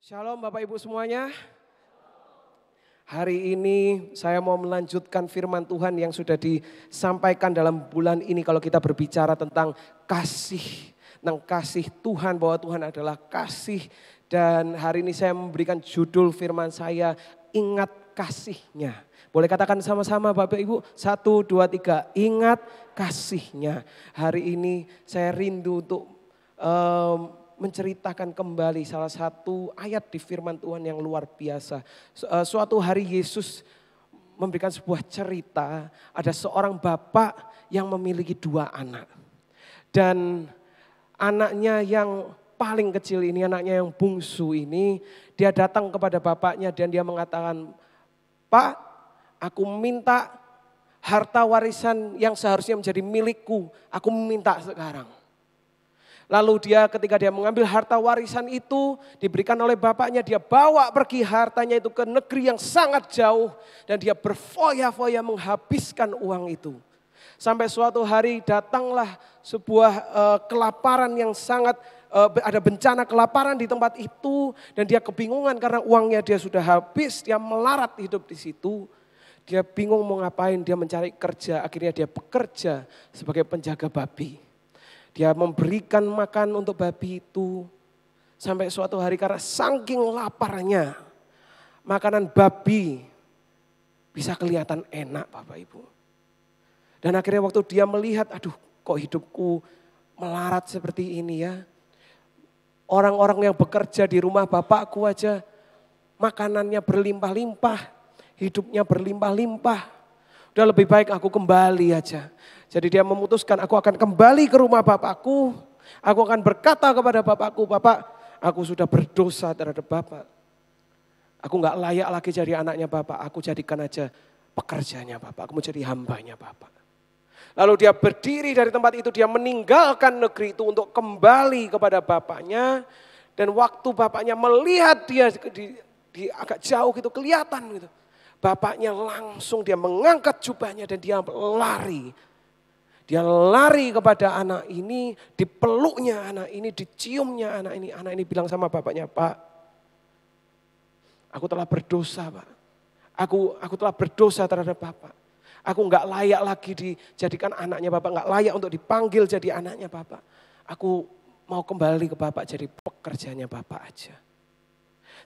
Shalom Bapak Ibu semuanya. Hari ini saya mau melanjutkan firman Tuhan yang sudah disampaikan dalam bulan ini kalau kita berbicara tentang kasih. Tentang kasih Tuhan, bahwa Tuhan adalah kasih. Dan hari ini saya memberikan judul firman saya, ingat kasihnya. Boleh katakan sama-sama Bapak Ibu, 1, 2, 3, ingat kasihnya. Hari ini saya rindu untuk menceritakan kembali salah satu ayat di firman Tuhan yang luar biasa. Suatu hari Yesus memberikan sebuah cerita, ada seorang bapak yang memiliki 2 anak. Dan anaknya yang paling kecil ini, anaknya yang bungsu ini, dia datang kepada bapaknya dan dia mengatakan, "Pak, aku minta harta warisan yang seharusnya menjadi milikku, aku minta sekarang." Lalu ketika dia mengambil harta warisan itu diberikan oleh bapaknya, dia bawa pergi hartanya itu ke negeri yang sangat jauh. Dan dia berfoya-foya menghabiskan uang itu. Sampai suatu hari datanglah sebuah kelaparan yang sangat, ada bencana kelaparan di tempat itu. Dan dia kebingungan karena uangnya dia sudah habis, dia melarat hidup di situ. Dia bingung mau ngapain, dia mencari kerja, akhirnya dia bekerja sebagai penjaga babi. Dia memberikan makan untuk babi itu. Sampai suatu hari karena saking laparnya, makanan babi bisa kelihatan enak Bapak Ibu. Dan akhirnya waktu dia melihat, aduh kok hidupku melarat seperti ini ya. Orang-orang yang bekerja di rumah bapakku aja makanannya berlimpah-limpah, hidupnya berlimpah-limpah. Udah lebih baik aku kembali aja. Jadi dia memutuskan, aku akan kembali ke rumah bapakku. Aku akan berkata kepada bapakku, "Bapak, aku sudah berdosa terhadap bapak. Aku gak layak lagi jadi anaknya bapak. Aku jadikan aja pekerjanya bapak. Aku mau jadi hambanya bapak." Lalu dia berdiri dari tempat itu, dia meninggalkan negeri itu untuk kembali kepada bapaknya. Dan waktu bapaknya melihat dia di agak jauh gitu, kelihatan gitu. Bapaknya langsung dia mengangkat jubahnya dan dia lari. Dia lari kepada anak ini, dipeluknya anak ini, diciumnya anak ini. Anak ini bilang sama bapaknya, "Pak, aku telah berdosa Pak. Aku telah berdosa terhadap Bapak. Aku gak layak lagi dijadikan anaknya Bapak, gak layak untuk dipanggil jadi anaknya Bapak. Aku mau kembali ke Bapak jadi pekerjanya Bapak aja."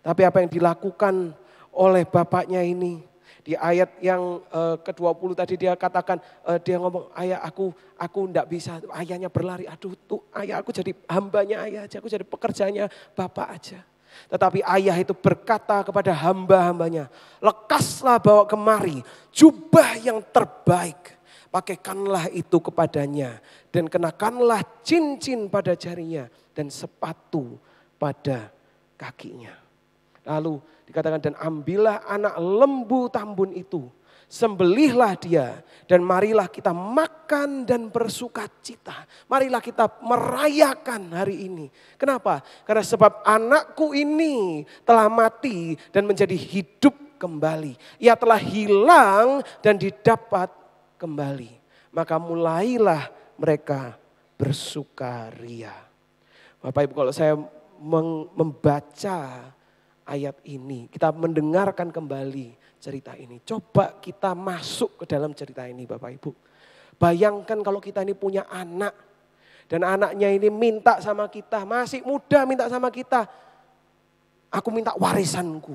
Tapi apa yang dilakukan oleh bapaknya ini, di ayat yang ke-20 tadi dia katakan, dia ngomong, "Ayah aku enggak bisa." Ayahnya berlari, "Aduh tuh ayah, aku jadi hambanya ayah aja, aku jadi pekerjanya Bapak aja." Tetapi ayah itu berkata kepada hamba-hambanya, "Lekaslah bawa kemari jubah yang terbaik. Pakaikanlah itu kepadanya dan kenakanlah cincin pada jarinya dan sepatu pada kakinya." Lalu dikatakan, "Dan ambillah anak lembu tambun itu, sembelihlah dia dan marilah kita makan dan bersuka cita." Marilah kita merayakan hari ini. Kenapa? Karena sebab anakku ini telah mati dan menjadi hidup kembali. Ia telah hilang dan didapat kembali. Maka mulailah mereka bersukaria. Bapak Ibu, kalau saya membaca ayat ini, kita mendengarkan kembali cerita ini. Coba kita masuk ke dalam cerita ini Bapak Ibu. Bayangkan kalau kita ini punya anak. Dan anaknya ini minta sama kita, masih muda minta sama kita. "Aku minta warisanku."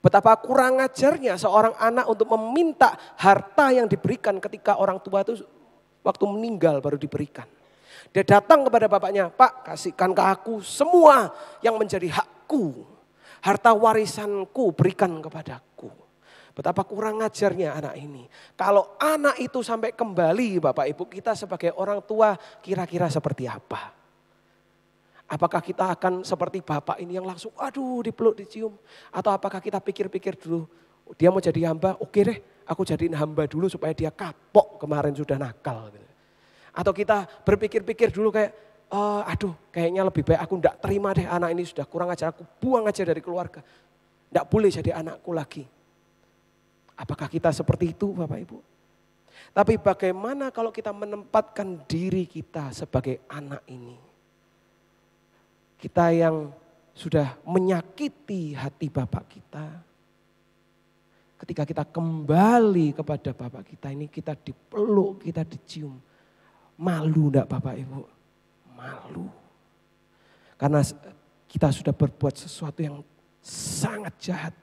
Betapa kurang ajarnya seorang anak untuk meminta harta yang diberikan ketika orang tua itu waktu meninggal baru diberikan. Dia datang kepada bapaknya, "Pak, kasihkan ke aku semua yang menjadi hakku. Harta warisanku berikan kepadaku." Betapa kurang ajarnya anak ini. Kalau anak itu sampai kembali Bapak Ibu, kita sebagai orang tua kira-kira seperti apa? Apakah kita akan seperti bapak ini yang langsung aduh dipeluk dicium? Atau apakah kita pikir-pikir dulu, dia mau jadi hamba, oke deh aku jadiin hamba dulu supaya dia kapok kemarin sudah nakal. Atau kita berpikir-pikir dulu kayak, aduh kayaknya lebih baik aku enggak terima deh anak ini sudah kurang ajar, aku buang aja dari keluarga. Enggak boleh jadi anakku lagi. Apakah kita seperti itu Bapak Ibu? Tapi bagaimana kalau kita menempatkan diri kita sebagai anak ini? Kita yang sudah menyakiti hati Bapak kita. Ketika kita kembali kepada Bapak kita ini, kita dipeluk, kita dicium. Malu enggak Bapak Ibu? Malu. Karena kita sudah berbuat sesuatu yang sangat jahat.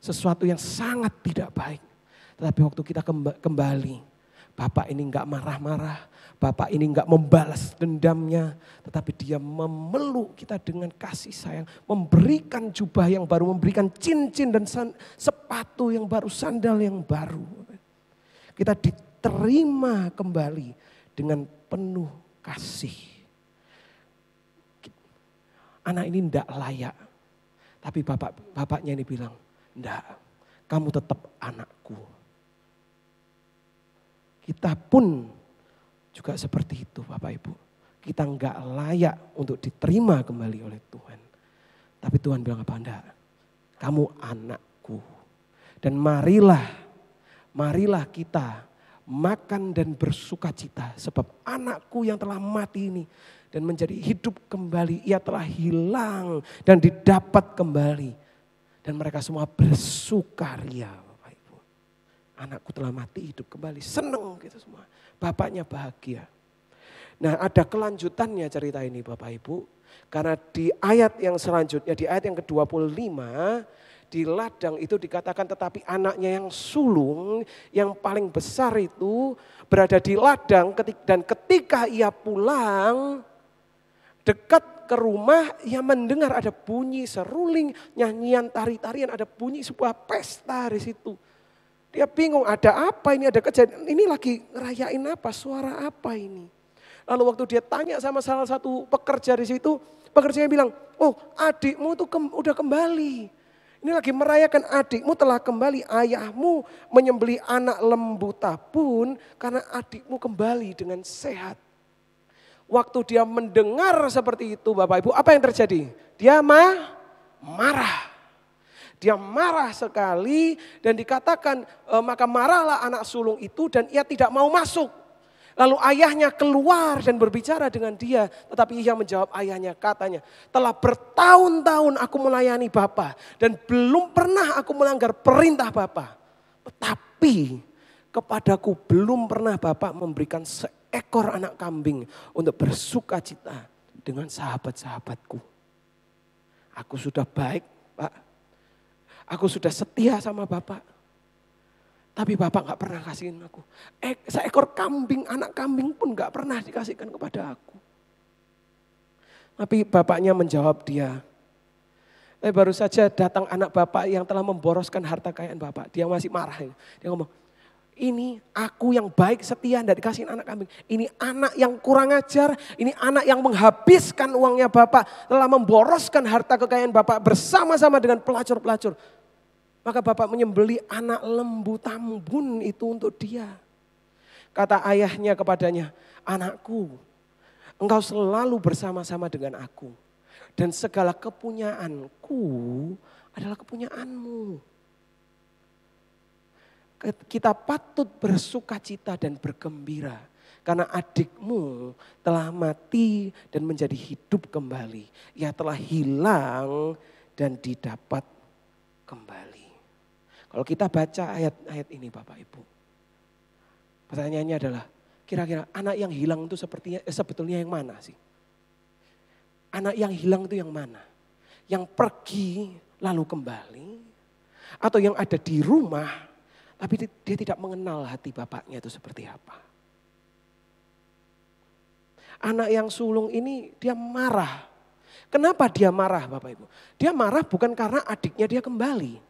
Sesuatu yang sangat tidak baik. Tetapi waktu kita kembali, Bapak ini enggak marah-marah. Bapak ini enggak membalas dendamnya. Tetapi dia memeluk kita dengan kasih sayang. Memberikan jubah yang baru, memberikan cincin dan sepatu yang baru, sandal yang baru. Kita diterima kembali dengan penuh kasih. Anak ini enggak layak. Tapi bapaknya ini bilang, enggak, kamu tetap anakku. Kita pun juga seperti itu Bapak Ibu. Kita enggak layak untuk diterima kembali oleh Tuhan. Tapi Tuhan bilang apa? Enggak, kamu anakku. Dan marilah kita makan dan bersuka cita. Sebab anakku yang telah mati ini dan menjadi hidup kembali. Ia telah hilang dan didapat kembali. Dan mereka semua bersukaria Bapak Ibu. Anakku telah mati hidup kembali. Senang gitu semua. Bapaknya bahagia. Nah ada kelanjutannya cerita ini Bapak Ibu. Karena di ayat yang selanjutnya, di ayat yang ke-25, di ladang itu dikatakan tetapi anaknya yang sulung, yang paling besar itu berada di ladang dan ketika ia pulang dekat ke rumah ia mendengar ada bunyi seruling, nyanyian, tari-tarian, ada bunyi sebuah pesta di situ. Dia bingung ada apa ini, ada kejadian, ini lagi ngerayain apa, suara apa ini. Lalu waktu dia tanya sama salah satu pekerja di situ, pekerjanya bilang, oh adikmu tuh udah kembali. Ini lagi merayakan adikmu telah kembali, ayahmu menyembelih anak lembu tabun karena adikmu kembali dengan sehat. Waktu dia mendengar seperti itu Bapak Ibu, apa yang terjadi? Dia marah. Dia marah sekali dan dikatakan maka marahlah anak sulung itu dan ia tidak mau masuk. Lalu ayahnya keluar dan berbicara dengan dia. Tetapi ia menjawab ayahnya katanya, telah bertahun-tahun aku melayani Bapa dan belum pernah aku melanggar perintah Bapa. Tetapi kepadaku belum pernah Bapa memberikan seekor anak kambing untuk bersuka cita dengan sahabat-sahabatku. Aku sudah baik Pak. Aku sudah setia sama Bapak. Tapi Bapak gak pernah kasihin aku. Seekor kambing, anak kambing pun gak pernah dikasihkan kepada aku. Tapi bapaknya menjawab dia. Baru saja datang anak Bapak yang telah memboroskan harta kekayaan Bapak. Dia masih marah. Dia ngomong, ini aku yang baik setia tidak dikasihin anak kambing. Ini anak yang kurang ajar. Ini anak yang menghabiskan uangnya Bapak. Telah memboroskan harta kekayaan Bapak bersama-sama dengan pelacur-pelacur. Maka Bapak menyembelih anak lembu tambun itu untuk dia. Kata ayahnya kepadanya, anakku, engkau selalu bersama-sama dengan aku. Dan segala kepunyaanku adalah kepunyaanmu. Kita patut bersuka cita dan bergembira. Karena adikmu telah mati dan menjadi hidup kembali. Ia telah hilang dan didapat kembali. Kalau kita baca ayat-ayat ini Bapak Ibu. Pertanyaannya adalah kira-kira anak yang hilang itu sebetulnya yang mana sih? Anak yang hilang itu yang mana? Yang pergi lalu kembali? Atau yang ada di rumah tapi dia tidak mengenal hati bapaknya itu seperti apa? Anak yang sulung ini dia marah. Kenapa dia marah Bapak Ibu? Dia marah bukan karena adiknya dia kembali.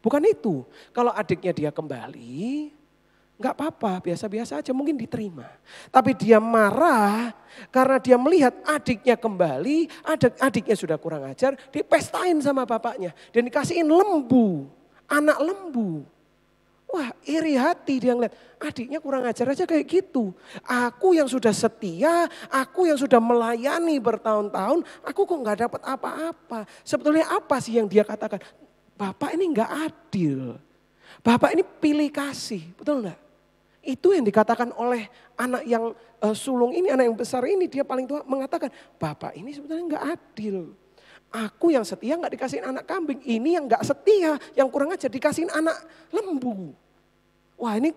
Bukan itu. Kalau adiknya dia kembali, enggak apa-apa, biasa-biasa aja mungkin diterima. Tapi dia marah karena dia melihat adiknya kembali, adiknya sudah kurang ajar, dipestain sama bapaknya. Dan dikasihin lembu, anak lembu. Wah iri hati dia ngeliat, adiknya kurang ajar aja kayak gitu. Aku yang sudah setia, aku yang sudah melayani bertahun-tahun, aku kok gak dapat apa-apa. Sebetulnya apa sih yang dia katakan? Bapak ini enggak adil. Bapak ini pilih kasih, betul enggak? Itu yang dikatakan oleh anak yang sulung ini, anak yang besar ini, dia paling tua mengatakan, Bapak ini sebetulnya enggak adil. Aku yang setia nggak dikasihin anak kambing. Ini yang nggak setia, yang kurang ajar dikasihin anak lembu. Wah ini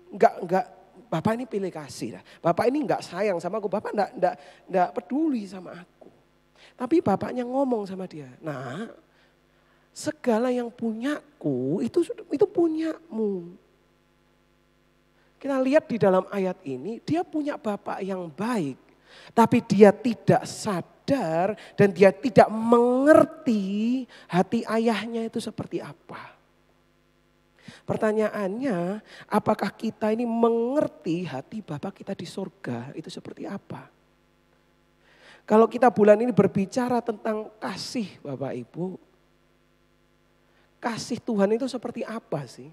nggak. Bapak ini pilih kasih. Bapak ini nggak sayang sama aku. Bapak nggak peduli sama aku. Tapi bapaknya ngomong sama dia. Nah, segala yang punyaku itu punyamu. Kita lihat di dalam ayat ini, dia punya bapak yang baik. Tapi dia tidak sadar dan dia tidak mengerti hati ayahnya itu seperti apa. Pertanyaannya, apakah kita ini mengerti hati Bapa kita di surga itu seperti apa? Kalau kita bulan ini berbicara tentang kasih Bapak Ibu, kasih Tuhan itu seperti apa sih?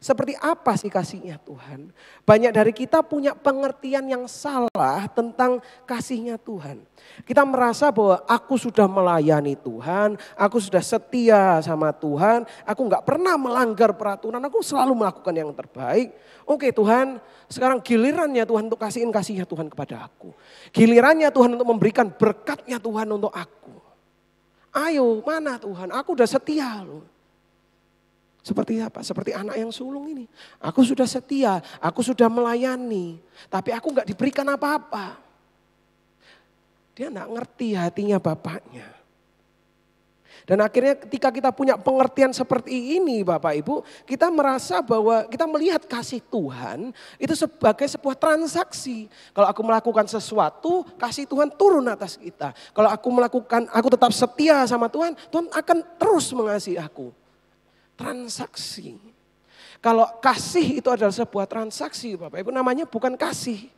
Seperti apa sih kasihnya Tuhan? Banyak dari kita punya pengertian yang salah tentang kasihnya Tuhan. Kita merasa bahwa aku sudah melayani Tuhan, aku sudah setia sama Tuhan, aku gak pernah melanggar peraturan, aku selalu melakukan yang terbaik. Oke Tuhan, sekarang gilirannya Tuhan untuk kasihin kasihnya Tuhan kepada aku. Gilirannya Tuhan untuk memberikan berkatnya Tuhan untuk aku. Ayo mana Tuhan, aku udah setia loh. Seperti apa? Seperti anak yang sulung ini. Aku sudah setia, aku sudah melayani. Tapi aku gak diberikan apa-apa. Dia gak ngerti hatinya bapaknya. Dan akhirnya ketika kita punya pengertian seperti ini Bapak Ibu. Kita merasa bahwa kita melihat kasih Tuhan itu sebagai sebuah transaksi. Kalau aku melakukan sesuatu, kasih Tuhan turun atas kita. Kalau aku tetap setia sama Tuhan, Tuhan akan terus mengasihi aku. Transaksi. Kalau kasih itu adalah sebuah transaksi Bapak Ibu, namanya bukan kasih.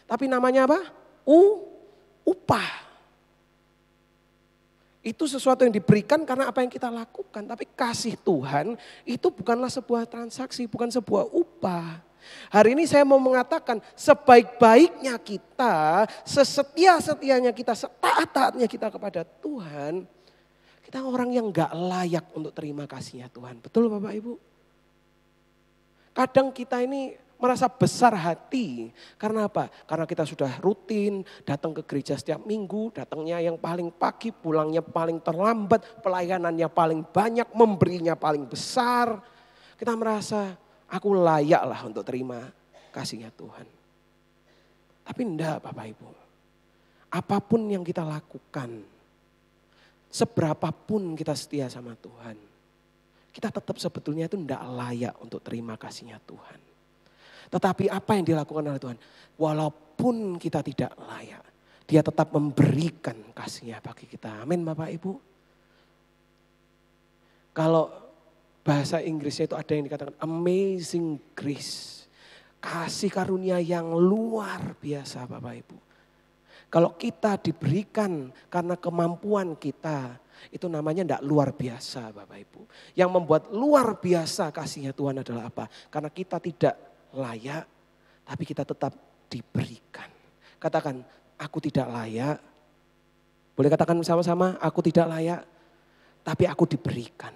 Tapi namanya apa? Upah. Itu sesuatu yang diberikan karena apa yang kita lakukan. Tapi kasih Tuhan itu bukanlah sebuah transaksi, bukan sebuah upah. Hari ini saya mau mengatakan sebaik-baiknya kita, sesetia-setianya kita, setaat-taatnya kita kepada Tuhan. Kita orang yang gak layak untuk terima kasihnya Tuhan. Betul Bapak Ibu? Kadang kita ini merasa besar hati. Karena apa? Karena kita sudah rutin datang ke gereja setiap minggu. Datangnya yang paling pagi, pulangnya paling terlambat. Pelayanannya paling banyak, memberinya paling besar. Kita merasa aku layak lah untuk terima kasihnya Tuhan. Tapi enggak Bapak Ibu. Apapun yang kita lakukan, seberapapun kita setia sama Tuhan, kita tetap sebetulnya itu tidak layak untuk terima kasihnya Tuhan. Tetapi apa yang dilakukan oleh Tuhan, walaupun kita tidak layak, Dia tetap memberikan kasihnya bagi kita. Amin Bapak Ibu. Kalau bahasa Inggrisnya itu ada yang dikatakan amazing grace. Kasih karunia yang luar biasa Bapak Ibu. Kalau kita diberikan karena kemampuan kita, itu namanya tidak luar biasa Bapak Ibu. Yang membuat luar biasa kasihnya Tuhan adalah apa? Karena kita tidak layak, tapi kita tetap diberikan. Katakan, aku tidak layak. Boleh katakan sama-sama, aku tidak layak, tapi aku diberikan.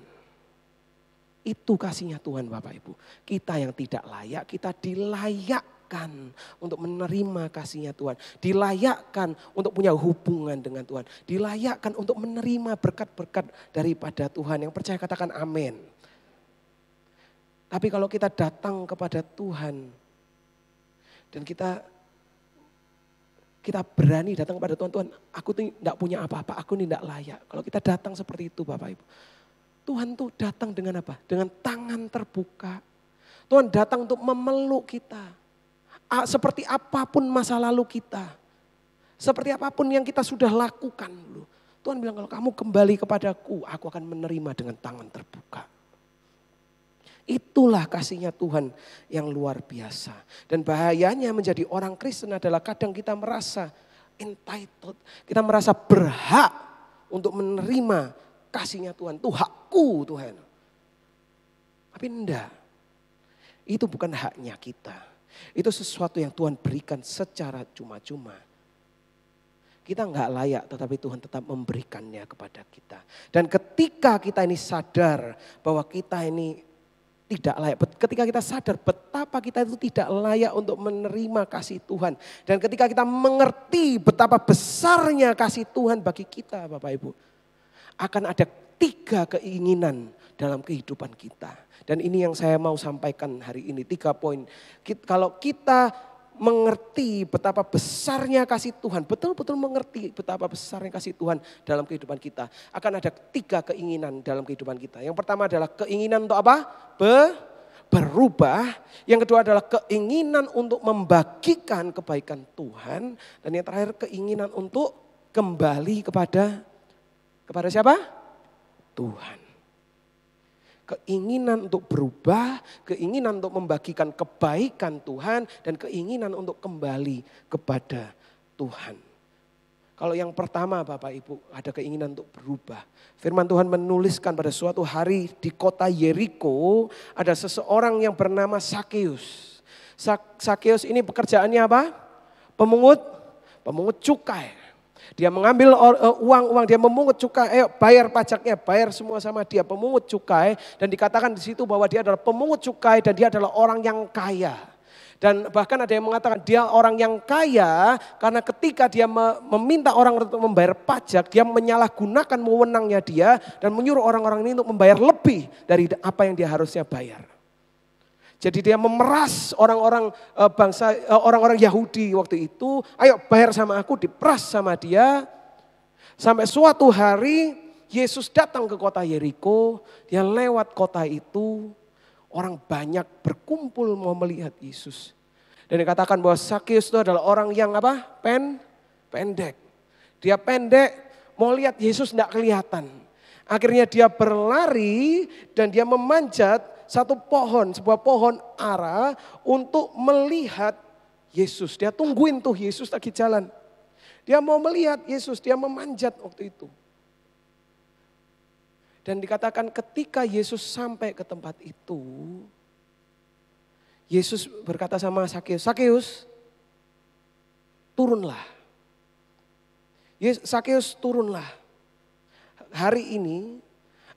Itu kasihnya Tuhan Bapak Ibu. Kita yang tidak layak, kita dilayakkan untuk menerima kasihnya Tuhan. Dilayakkan untuk punya hubungan dengan Tuhan. Dilayakkan untuk menerima berkat-berkat daripada Tuhan. Yang percaya katakan amin. Tapi kalau kita datang kepada Tuhan dan kita berani datang kepada Tuhan, Tuhan aku tidak punya apa-apa, aku ini tidak layak. Kalau kita datang seperti itu Bapak Ibu. Tuhan tuh datang dengan apa? Dengan tangan terbuka. Tuhan datang untuk memeluk kita. Seperti apapun masa lalu kita. Seperti apapun yang kita sudah lakukan dulu. Tuhan bilang kalau kamu kembali kepadaku, aku akan menerima dengan tangan terbuka. Itulah kasihnya Tuhan yang luar biasa. Dan bahayanya menjadi orang Kristen adalah kadang kita merasa entitled. Kita merasa berhak untuk menerima kasihnya Tuhan. Itu hakku Tuhan. Tapi enggak. Itu bukan haknya kita. Itu sesuatu yang Tuhan berikan secara cuma-cuma. Kita enggak layak tetapi Tuhan tetap memberikannya kepada kita. Dan ketika kita ini sadar bahwa kita ini tidak layak. Ketika kita sadar betapa kita itu tidak layak untuk menerima kasih Tuhan. Dan ketika kita mengerti betapa besarnya kasih Tuhan bagi kita Bapak Ibu. akan ada 3 keinginan dalam kehidupan kita. Dan ini yang saya mau sampaikan hari ini, 3 poin. Kalau kita mengerti betapa besarnya kasih Tuhan, betul-betul mengerti betapa besarnya kasih Tuhan dalam kehidupan kita, akan ada 3 keinginan dalam kehidupan kita. Yang pertama adalah keinginan untuk apa? Berubah. Yang kedua adalah keinginan untuk membagikan kebaikan Tuhan. Dan yang terakhir keinginan untuk kembali kepada siapa? Tuhan. Keinginan untuk berubah, keinginan untuk membagikan kebaikan Tuhan, dan keinginan untuk kembali kepada Tuhan. Kalau yang pertama Bapak Ibu ada keinginan untuk berubah. Firman Tuhan menuliskan pada suatu hari di kota Yeriko ada seseorang yang bernama Sakeus. Sakeus ini pekerjaannya apa? Pemungut cukai. Dia mengambil uang, dia memungut cukai, bayar pajaknya, bayar semua sama dia, pemungut cukai. Dan dikatakan di situ bahwa dia adalah pemungut cukai dan dia adalah orang yang kaya. Dan bahkan ada yang mengatakan dia orang yang kaya karena ketika dia meminta orang untuk membayar pajak, dia menyalahgunakan wewenangnya dia dan menyuruh orang-orang ini untuk membayar lebih dari apa yang dia harusnya bayar. Jadi dia memeras orang-orang orang-orang Yahudi waktu itu, ayo bayar sama aku, diperas sama dia. Sampai suatu hari Yesus datang ke kota Yeriko, dia lewat kota itu, orang banyak berkumpul mau melihat Yesus. Dan dikatakan bahwa Sakeus itu adalah orang yang apa? Pendek. Dia pendek, mau lihat Yesus tidak kelihatan. Akhirnya dia berlari dan dia memanjat sebuah pohon ara untuk melihat Yesus. Dia tungguin tuh Yesus lagi jalan. Dia mau melihat Yesus, dia memanjat waktu itu. Dan dikatakan ketika Yesus sampai ke tempat itu, Yesus berkata sama Sakeus, Sakeus turunlah. Sakeus turunlah. Hari ini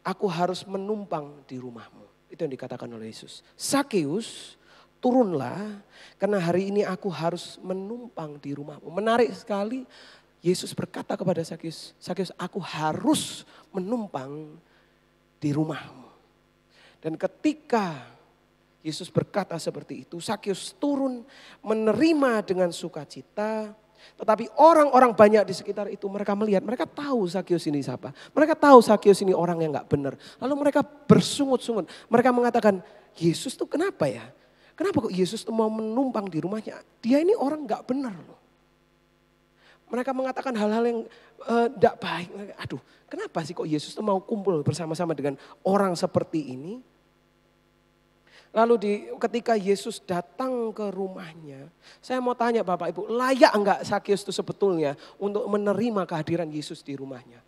aku harus menumpang di rumahmu. Itu yang dikatakan oleh Yesus. Sakeus turunlah karena hari ini aku harus menumpang di rumahmu. Menarik sekali Yesus berkata kepada Sakeus, Sakeus aku harus menumpang di rumahmu. Dan ketika Yesus berkata seperti itu, Sakeus turun menerima dengan sukacita. Tetapi orang-orang banyak di sekitar itu mereka melihat, mereka tahu Sakeus ini siapa. Mereka tahu Sakeus ini orang yang gak benar. Lalu mereka bersungut-sungut. Mereka mengatakan, Yesus tuh kenapa ya? Kenapa kok Yesus tuh mau menumpang di rumahnya? Dia ini orang gak benar loh. Mereka mengatakan hal-hal yang gak baik. Aduh, kenapa sih kok Yesus tuh mau kumpul bersama-sama dengan orang seperti ini? Lalu ketika Yesus datang ke rumahnya, saya mau tanya Bapak Ibu, layak enggak Sakeus itu sebetulnya untuk menerima kehadiran Yesus di rumahnya?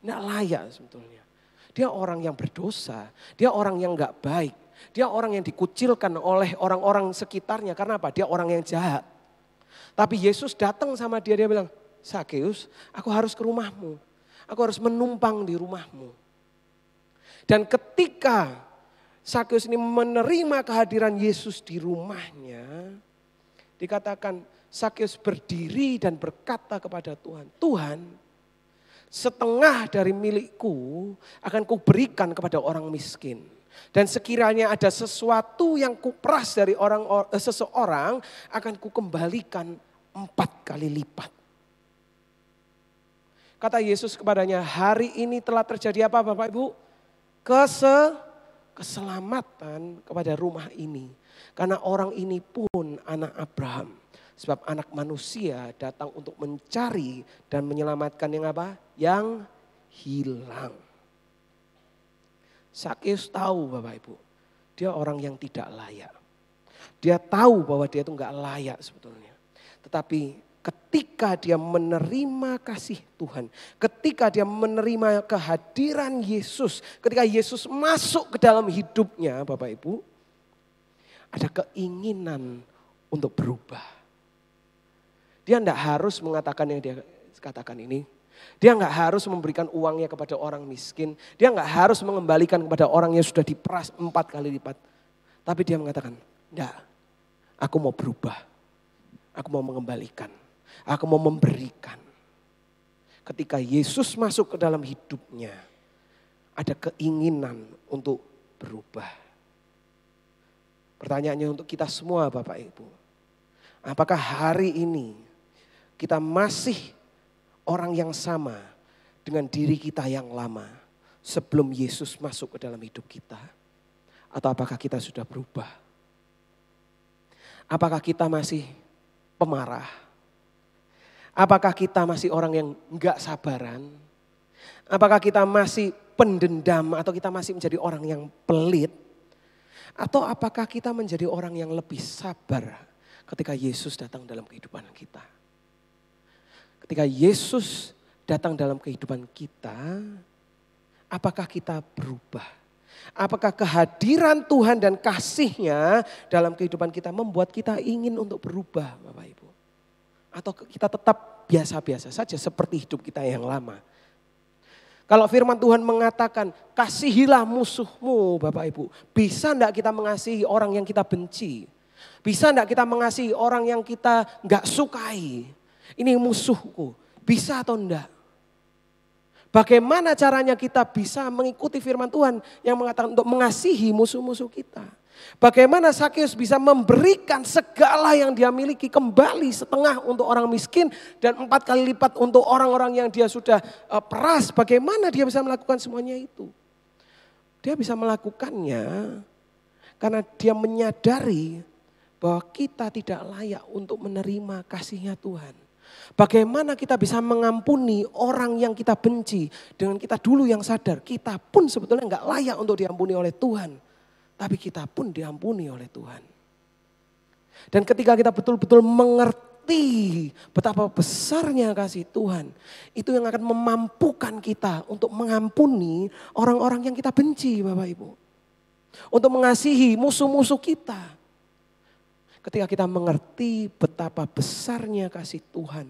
Enggak layak sebetulnya. Dia orang yang berdosa, dia orang yang enggak baik, dia orang yang dikucilkan oleh orang-orang sekitarnya. Karena apa? Dia orang yang jahat. Tapi Yesus datang sama dia bilang, Sakeus, aku harus ke rumahmu, aku harus menumpang di rumahmu. Dan ketika Sakeus ini menerima kehadiran Yesus di rumahnya, dikatakan Sakeus berdiri dan berkata kepada Tuhan, Tuhan, setengah dari milikku akan kuberikan kepada orang miskin. Dan sekiranya ada sesuatu yang kuperas dari seseorang, akan kukembalikan 4 kali lipat. Kata Yesus kepadanya, hari ini telah terjadi apa Bapak Ibu? Keselamatan kepada rumah ini. Karena orang ini pun anak Abraham. Sebab anak manusia datang untuk mencari dan menyelamatkan yang apa? Yang hilang. Sakeus tahu Bapak Ibu, dia orang yang tidak layak. Dia tahu bahwa dia itu enggak layak sebetulnya. Tetapi ketika dia menerima kasih Tuhan, ketika dia menerima kehadiran Yesus, ketika Yesus masuk ke dalam hidupnya Bapak Ibu, ada keinginan untuk berubah. Dia enggak harus mengatakan yang dia katakan ini. Dia enggak harus memberikan uangnya kepada orang miskin. Dia enggak harus mengembalikan kepada orang yang sudah diperas 4 kali lipat. Tapi dia mengatakan, enggak, aku mau berubah. Aku mau mengembalikan. Aku mau memberikan. Ketika Yesus masuk ke dalam hidupnya, ada keinginan untuk berubah. Pertanyaannya untuk kita semua Bapak Ibu. Apakah hari ini kita masih orang yang sama dengan diri kita yang lama sebelum Yesus masuk ke dalam hidup kita? Atau apakah kita sudah berubah? Apakah kita masih pemarah? Apakah kita masih orang yang enggak sabaran? Apakah kita masih pendendam atau kita masih menjadi orang yang pelit? Atau apakah kita menjadi orang yang lebih sabar ketika Yesus datang dalam kehidupan kita? Ketika Yesus datang dalam kehidupan kita, apakah kita berubah? Apakah kehadiran Tuhan dan kasih-Nya dalam kehidupan kita membuat kita ingin untuk berubah Bapak Ibu? Atau kita tetap biasa-biasa saja seperti hidup kita yang lama? Kalau firman Tuhan mengatakan kasihilah musuhmu Bapak Ibu. Bisa enggak kita mengasihi orang yang kita benci? Bisa enggak kita mengasihi orang yang kita enggak sukai? Ini musuhku. Bisa atau enggak? Bagaimana caranya kita bisa mengikuti firman Tuhan yang mengatakan untuk mengasihi musuh-musuh kita? Bagaimana Sakeus bisa memberikan segala yang dia miliki kembali setengah untuk orang miskin dan 4 kali lipat untuk orang-orang yang dia sudah peras. Bagaimana dia bisa melakukan semuanya itu? Dia bisa melakukannya karena dia menyadari bahwa kita tidak layak untuk menerima kasih-Nya Tuhan. Bagaimana kita bisa mengampuni orang yang kita benci dengan kita dulu yang sadar kita pun sebetulnya enggak layak untuk diampuni oleh Tuhan. Tapi kita pun diampuni oleh Tuhan. Dan ketika kita betul-betul mengerti betapa besarnya kasih Tuhan, itu yang akan memampukan kita untuk mengampuni orang-orang yang kita benci Bapak Ibu. Untuk mengasihi musuh-musuh kita. Ketika kita mengerti betapa besarnya kasih Tuhan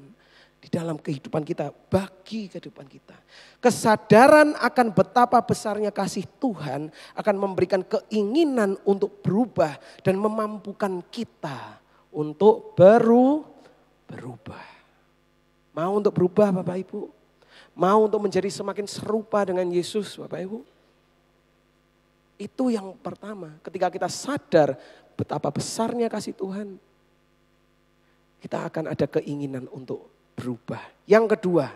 di dalam kehidupan kita, bagi kehidupan kita. Kesadaran akan betapa besarnya kasih Tuhan akan memberikan keinginan untuk berubah dan memampukan kita untuk berubah. Mau untuk berubah Bapak Ibu? Mau untuk menjadi semakin serupa dengan Yesus Bapak Ibu? Itu yang pertama, ketika kita sadar betapa besarnya kasih Tuhan, kita akan ada keinginan untuk berubah. Yang kedua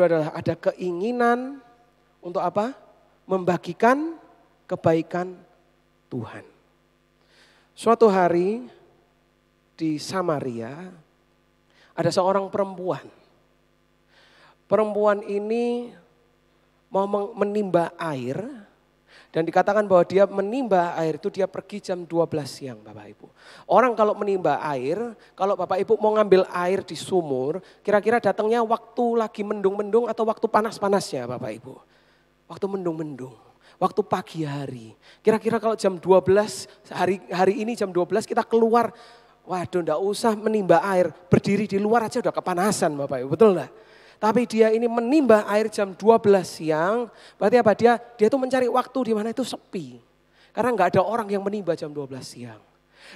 adalah ada keinginan untuk apa? Membagikan kebaikan Tuhan. Suatu hari di Samaria ada seorang perempuan. Perempuan ini mau menimba air. Dan dikatakan bahwa dia menimba air itu dia pergi jam 12 siang Bapak Ibu. Orang kalau menimba air, kalau Bapak Ibu mau ngambil air di sumur, kira-kira datangnya waktu lagi mendung-mendung atau waktu panas-panasnya Bapak Ibu. Waktu mendung-mendung, waktu pagi hari. Kira-kira kalau jam 12, hari ini jam 12 kita keluar, waduh enggak usah menimba air, berdiri di luar aja udah kepanasan Bapak Ibu, betul enggak? Tapi dia ini menimba air jam 12 siang, berarti apa? Dia tuh mencari waktu di mana itu sepi. Karena enggak ada orang yang menimba jam 12 siang.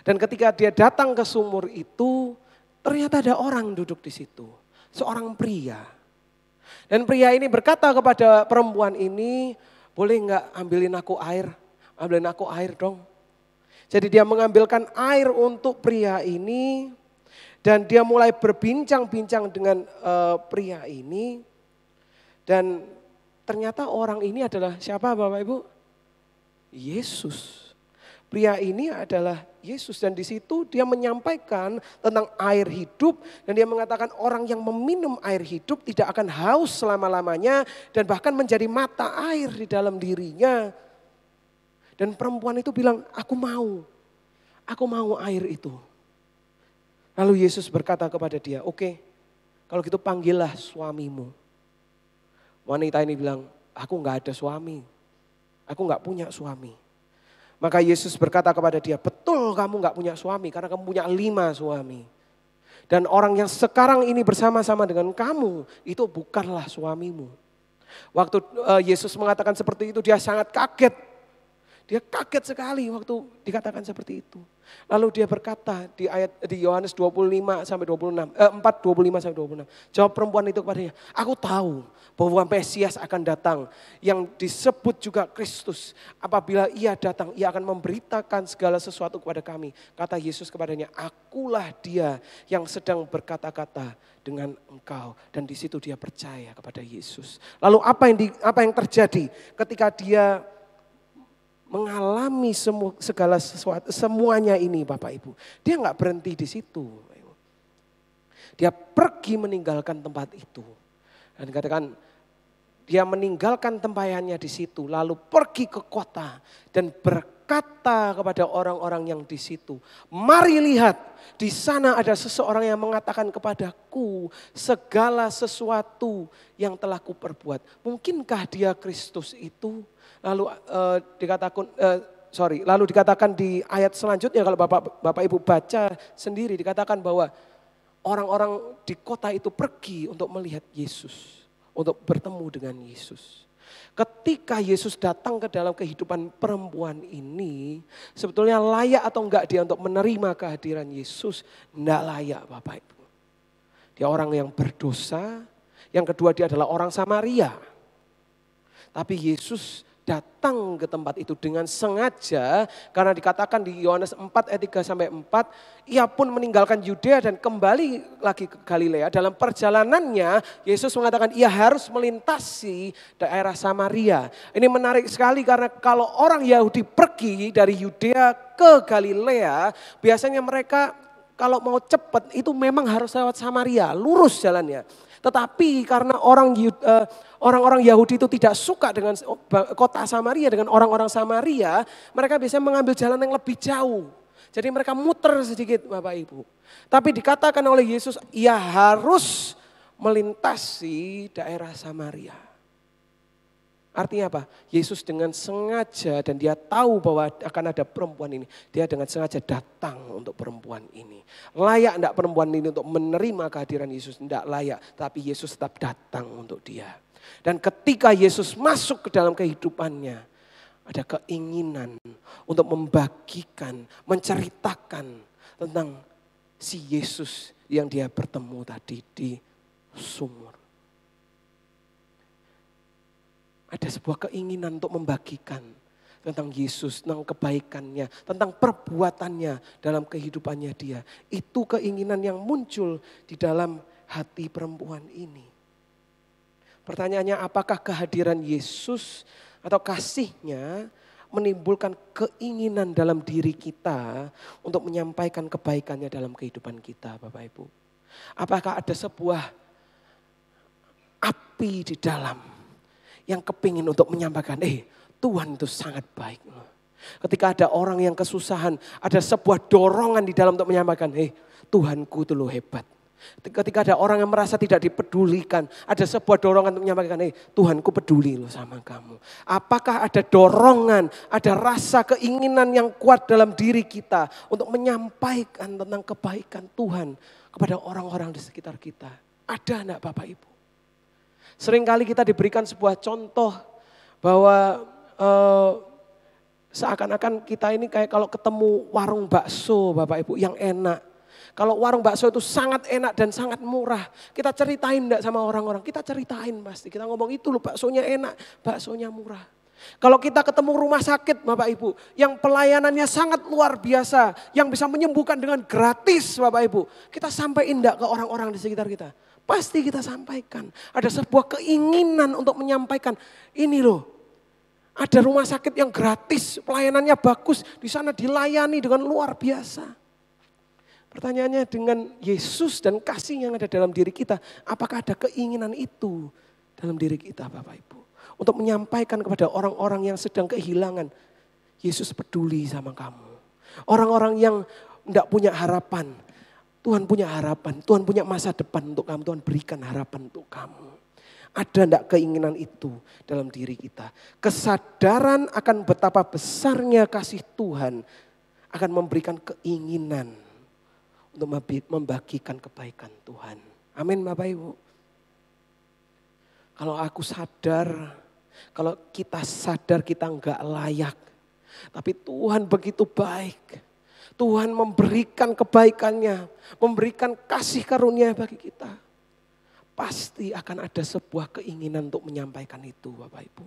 Dan ketika dia datang ke sumur itu, ternyata ada orang duduk di situ. Seorang pria. Dan pria ini berkata kepada perempuan ini, boleh enggak ambilin aku air? Ambilin aku air dong. Jadi dia mengambilkan air untuk pria ini. Dan dia mulai berbincang-bincang dengan pria ini. Dan ternyata orang ini adalah siapa Bapak Ibu? Yesus. Pria ini adalah Yesus. Dan di situ dia menyampaikan tentang air hidup. Dan dia mengatakan orang yang meminum air hidup tidak akan haus selama-lamanya. Dan bahkan menjadi mata air di dalam dirinya. Dan perempuan itu bilang, aku mau air itu. Lalu Yesus berkata kepada dia, oke, kalau gitu panggillah suamimu. Wanita ini bilang, aku gak ada suami, aku gak punya suami. Maka Yesus berkata kepada dia, betul kamu gak punya suami karena kamu punya 5 suami. Dan orang yang sekarang ini bersama-sama dengan kamu itu bukanlah suamimu. Waktu Yesus mengatakan seperti itu dia sangat kaget. Dia kaget sekali waktu dikatakan seperti itu. Lalu dia berkata di Yohanes 25 sampai 26, 4 25 sampai 26. Jawab perempuan itu kepadanya, aku tahu bahwa Mesias akan datang yang disebut juga Kristus. Apabila ia datang, ia akan memberitakan segala sesuatu kepada kami. Kata Yesus kepadanya, akulah dia yang sedang berkata-kata dengan engkau. Dan di situ dia percaya kepada Yesus. Lalu apa yang terjadi ketika dia mengalami segala sesuatu, semuanya ini Bapak Ibu. Dia nggak berhenti di situ. Dia pergi meninggalkan tempat itu. Dan katakan dia meninggalkan tempayannya di situ, lalu pergi ke kota dan berkata kepada orang-orang yang di situ, mari lihat, di sana ada seseorang yang mengatakan kepadaku segala sesuatu yang telah kuperbuat. Mungkinkah dia Kristus itu? Lalu dikatakan di ayat selanjutnya, kalau Bapak Ibu baca sendiri, dikatakan bahwa orang-orang di kota itu pergi untuk melihat Yesus. Untuk bertemu dengan Yesus. Ketika Yesus datang ke dalam kehidupan perempuan ini, sebetulnya layak atau enggak dia untuk menerima kehadiran Yesus? Enggak layak Bapak Ibu. Dia orang yang berdosa, yang kedua dia adalah orang Samaria. Tapi Yesus datang ke tempat itu dengan sengaja, karena dikatakan di Yohanes 4 ayat 3 sampai 4, ia pun meninggalkan Yudea dan kembali lagi ke Galilea. Dalam perjalanannya Yesus mengatakan ia harus melintasi daerah Samaria. Ini menarik sekali karena kalau orang Yahudi pergi dari Yudea ke Galilea, biasanya mereka kalau mau cepat itu memang harus lewat Samaria, lurus jalannya. Tetapi karena orang-orang Yahudi itu tidak suka dengan kota Samaria, dengan orang-orang Samaria, mereka biasanya mengambil jalan yang lebih jauh. Jadi mereka muter sedikit Bapak Ibu. Tapi dikatakan oleh Yesus, ia harus melintasi daerah Samaria. Artinya apa? Yesus dengan sengaja, dan dia tahu bahwa akan ada perempuan ini. Dia dengan sengaja datang untuk perempuan ini. Layak enggak perempuan ini untuk menerima kehadiran Yesus? Enggak layak, tapi Yesus tetap datang untuk dia. Dan ketika Yesus masuk ke dalam kehidupannya, ada keinginan untuk membagikan, menceritakan tentang si Yesus yang dia bertemu tadi di sumur. Ada sebuah keinginan untuk membagikan tentang Yesus, tentang kebaikannya, tentang perbuatannya dalam kehidupannya dia. Itu keinginan yang muncul di dalam hati perempuan ini. Pertanyaannya, apakah kehadiran Yesus atau kasihnya menimbulkan keinginan dalam diri kita untuk menyampaikan kebaikannya dalam kehidupan kita Bapak Ibu? Apakah ada sebuah api di dalam yang kepingin untuk menyampaikan, Tuhan itu sangat baik. Ketika ada orang yang kesusahan, ada sebuah dorongan di dalam untuk menyampaikan, Tuhanku itu loh hebat. Ketika ada orang yang merasa tidak dipedulikan, ada sebuah dorongan untuk menyampaikan, Tuhanku peduli loh sama kamu. Apakah ada dorongan, ada rasa keinginan yang kuat dalam diri kita untuk menyampaikan tentang kebaikan Tuhan kepada orang-orang di sekitar kita? Ada enggak Bapak Ibu? Seringkali kita diberikan sebuah contoh bahwa seakan-akan kita ini kayak kalau ketemu warung bakso Bapak Ibu yang enak. Kalau warung bakso itu sangat enak dan sangat murah, kita ceritain enggak sama orang-orang? Kita ceritain pasti, kita ngomong itu loh baksonya enak, baksonya murah. Kalau kita ketemu rumah sakit Bapak Ibu yang pelayanannya sangat luar biasa, yang bisa menyembuhkan dengan gratis Bapak Ibu, kita sampaikan enggak ke orang-orang di sekitar kita? Pasti kita sampaikan. Ada sebuah keinginan untuk menyampaikan, ini loh, ada rumah sakit yang gratis, pelayanannya bagus, di sana dilayani dengan luar biasa. Pertanyaannya, dengan Yesus dan kasih yang ada dalam diri kita, apakah ada keinginan itu dalam diri kita Bapak Ibu? Untuk menyampaikan kepada orang-orang yang sedang kehilangan, Yesus peduli sama kamu. Orang-orang yang tidak punya harapan, Tuhan punya harapan, Tuhan punya masa depan untuk kamu, Tuhan berikan harapan untuk kamu. Ada enggak keinginan itu dalam diri kita? Kesadaran akan betapa besarnya kasih Tuhan akan memberikan keinginan untuk membagikan kebaikan Tuhan. Amin Bapak Ibu. Kalau aku sadar, kalau kita sadar kita enggak layak, Tapi Tuhan begitu baik. Tuhan memberikan kebaikannya, memberikan kasih karunia bagi kita. Pasti akan ada sebuah keinginan untuk menyampaikan itu Bapak Ibu.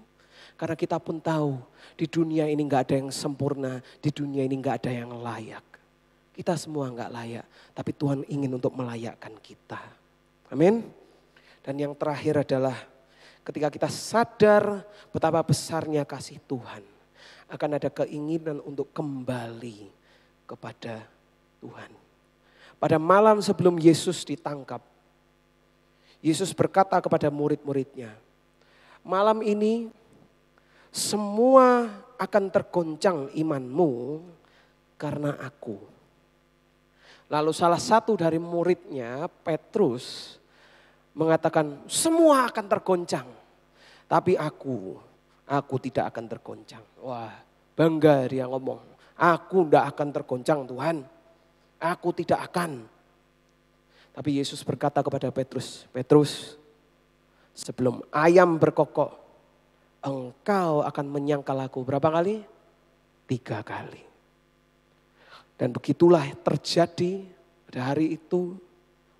Karena kita pun tahu di dunia ini gak ada yang sempurna, di dunia ini gak ada yang layak. Kita semua gak layak, tapi Tuhan ingin untuk melayakkan kita. Amin. Dan yang terakhir adalah ketika kita sadar betapa besarnya kasih Tuhan, akan ada keinginan untuk kembali kepada Tuhan. Pada malam sebelum Yesus ditangkap, Yesus berkata kepada murid-muridnya, malam ini semua akan tergoncang imanmu karena aku. Lalu salah satu dari muridnya, Petrus, mengatakan semua akan tergoncang. Tapi aku tidak akan tergoncang. Wah, bangga dia ngomong. Aku tidak akan tergoncang Tuhan. Aku tidak akan. Tapi Yesus berkata kepada Petrus, Petrus, sebelum ayam berkokok, engkau akan menyangkal aku. Berapa kali? 3 kali. Dan begitulah terjadi pada hari itu,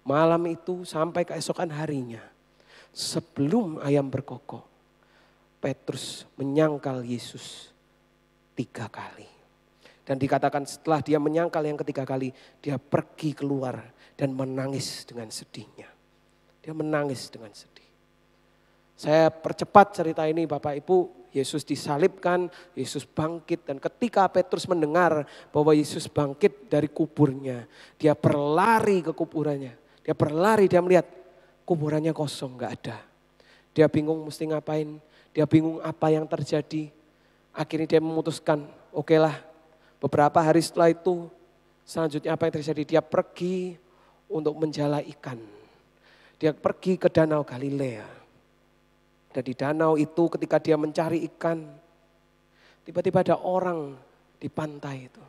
malam itu sampai keesokan harinya. Sebelum ayam berkokok, Petrus menyangkal Yesus 3 kali. Dan dikatakan setelah dia menyangkal yang ketiga kali, dia pergi keluar dan menangis dengan sedihnya. Dia menangis dengan sedih. Saya percepat cerita ini Bapak Ibu, Yesus disalibkan, Yesus bangkit. Dan ketika Petrus mendengar bahwa Yesus bangkit dari kuburnya, dia berlari ke kuburannya. Dia berlari, dia melihat kuburannya kosong, gak ada. Dia bingung mesti ngapain, dia bingung apa yang terjadi. Akhirnya dia memutuskan, oke lah. Beberapa hari setelah itu, selanjutnya apa yang terjadi? Dia pergi untuk menjala ikan. Dia pergi ke Danau Galilea. Dan di danau itu ketika dia mencari ikan, tiba-tiba ada orang di pantai itu.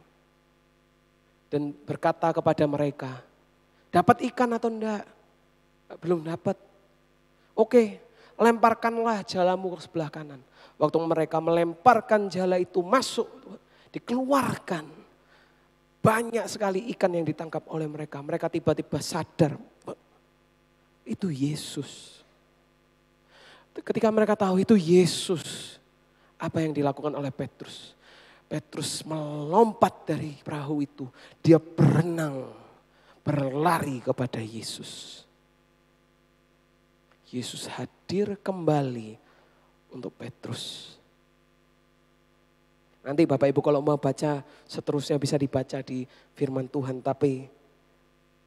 Dan berkata kepada mereka, dapat ikan atau enggak? Belum dapat. Oke, lemparkanlah jalamu ke sebelah kanan. Waktu mereka melemparkan jala itu masuk, dikeluarkan. Banyak sekali ikan yang ditangkap oleh mereka. Mereka tiba-tiba sadar, itu Yesus. Ketika mereka tahu itu Yesus, apa yang dilakukan oleh Petrus? Petrus melompat dari perahu itu. Dia berenang, berlari kepada Yesus. Yesus hadir kembali untuk Petrus. Nanti Bapak Ibu kalau mau baca seterusnya bisa dibaca di firman Tuhan. Tapi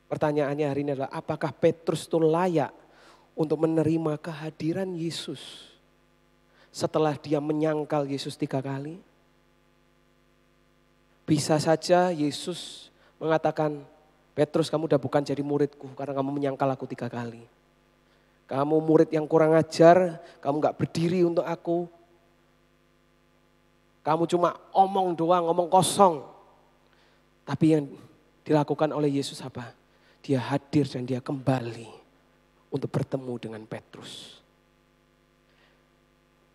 pertanyaannya hari ini adalah apakah Petrus itu layak untuk menerima kehadiran Yesus setelah dia menyangkal Yesus 3 kali? Bisa saja Yesus mengatakan, Petrus kamu udah bukan jadi muridku karena kamu menyangkal aku 3 kali. Kamu murid yang kurang ajar, kamu gak berdiri untuk aku. Kamu cuma omong doang, omong kosong. Tapi yang dilakukan oleh Yesus apa? Dia hadir dan dia kembali untuk bertemu dengan Petrus.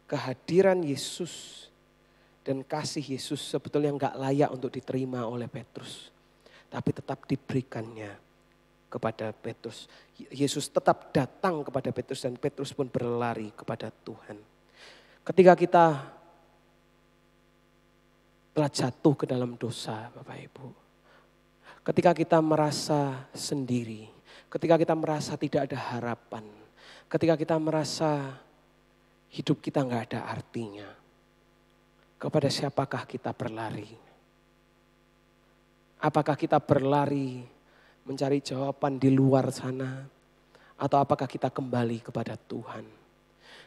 Kehadiran Yesus dan kasih Yesus sebetulnya gak layak untuk diterima oleh Petrus. Tapi tetap diberikannya kepada Petrus. Yesus tetap datang kepada Petrus dan Petrus pun berlari kepada Tuhan. Ketika kita telah jatuh ke dalam dosa Bapak Ibu. Ketika kita merasa sendiri. Ketika kita merasa tidak ada harapan. Ketika kita merasa hidup kita gak ada artinya. Kepada siapakah kita berlari? Apakah kita berlari mencari jawaban di luar sana? Atau apakah kita kembali kepada Tuhan?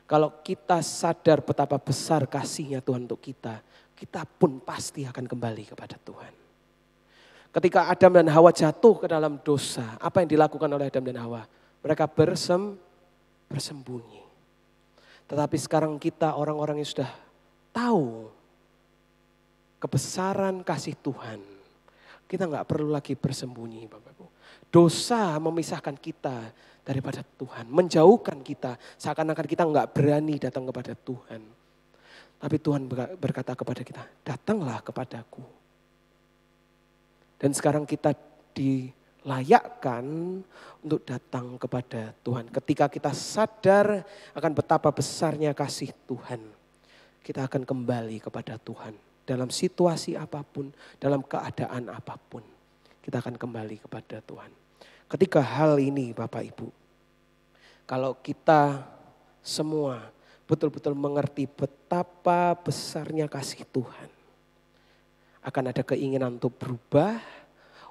Kalau kita sadar betapa besar kasihnya Tuhan untuk kita, kita pun pasti akan kembali kepada Tuhan. Ketika Adam dan Hawa jatuh ke dalam dosa, apa yang dilakukan oleh Adam dan Hawa? Mereka bersembunyi. Tetapi sekarang kita orang-orang yang sudah tahu kebesaran kasih Tuhan, kita gak perlu lagi bersembunyi Bapak Ibu. Dosa memisahkan kita daripada Tuhan, menjauhkan kita, seakan-akan kita gak berani datang kepada Tuhan. Tapi Tuhan berkata kepada kita, datanglah kepadaku. Dan sekarang kita dilayakkan untuk datang kepada Tuhan. Ketika kita sadar akan betapa besarnya kasih Tuhan, kita akan kembali kepada Tuhan. Dalam situasi apapun, dalam keadaan apapun, kita akan kembali kepada Tuhan. Ketika hal ini Bapak Ibu, kalau kita semua betul-betul mengerti betapa besarnya kasih Tuhan, akan ada keinginan untuk berubah,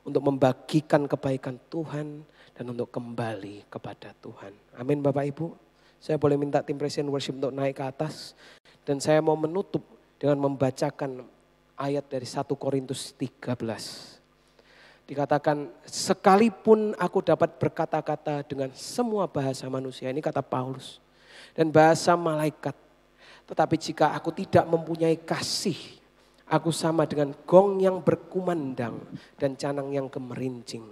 untuk membagikan kebaikan Tuhan, dan untuk kembali kepada Tuhan. Amin Bapak Ibu. Saya boleh minta tim Presiden Worship untuk naik ke atas. Dan saya mau menutup dengan membacakan ayat dari 1 Korintus 13. Dikatakan, sekalipun aku dapat berkata-kata dengan semua bahasa manusia, ini kata Paulus, dan bahasa malaikat, tetapi jika aku tidak mempunyai kasih, aku sama dengan gong yang berkumandang dan canang yang gemerincing.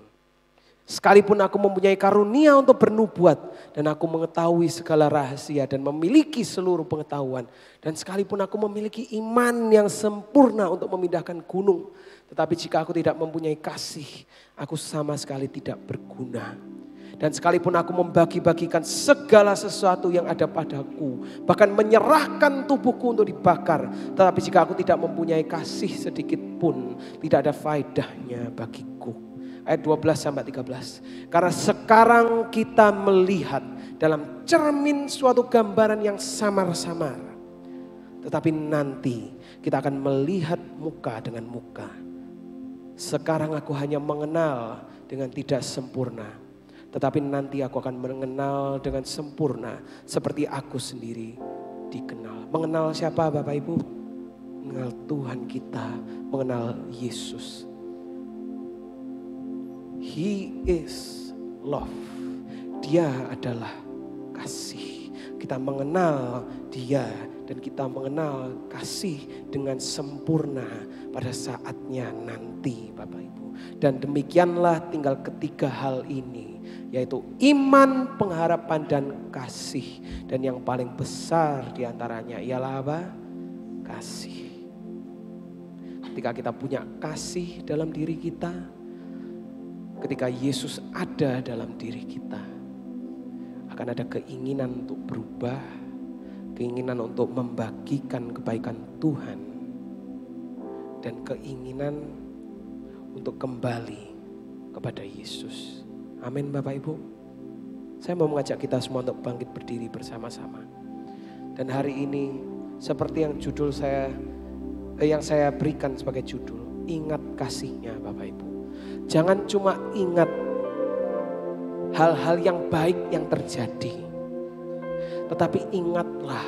Sekalipun aku mempunyai karunia untuk bernubuat dan aku mengetahui segala rahasia dan memiliki seluruh pengetahuan. Dan sekalipun aku memiliki iman yang sempurna untuk memindahkan gunung. Tetapi jika aku tidak mempunyai kasih, aku sama sekali tidak berguna. Dan sekalipun aku membagi-bagikan segala sesuatu yang ada padaku, bahkan menyerahkan tubuhku untuk dibakar, tetapi jika aku tidak mempunyai kasih sedikit pun, tidak ada faedahnya bagiku. Ayat 12-13. Karena sekarang kita melihat dalam cermin suatu gambaran yang samar-samar, tetapi nanti kita akan melihat muka dengan muka. Sekarang aku hanya mengenal dengan tidak sempurna, tetapi nanti aku akan mengenal dengan sempurna seperti aku sendiri dikenal. Mengenal siapa Bapak Ibu? Mengenal Tuhan kita, mengenal Yesus. He is love. Dia adalah kasih. Kita mengenal dia dan kita mengenal kasih dengan sempurna pada saatnya nanti Bapak Ibu. Dan demikianlah tinggal ketiga hal ini, yaitu iman, pengharapan, dan kasih. Dan yang paling besar diantaranya ialah apa? Kasih. Ketika kita punya kasih dalam diri kita, ketika Yesus ada dalam diri kita, akan ada keinginan untuk berubah, keinginan untuk membagikan kebaikan Tuhan, dan keinginan untuk kembali kepada Yesus. Amin Bapak Ibu. Saya mau mengajak kita semua untuk bangkit berdiri bersama-sama. Dan hari ini seperti yang yang saya berikan sebagai judul, ingat kasihnya Bapak Ibu. Jangan cuma ingat hal-hal yang baik yang terjadi, tetapi ingatlah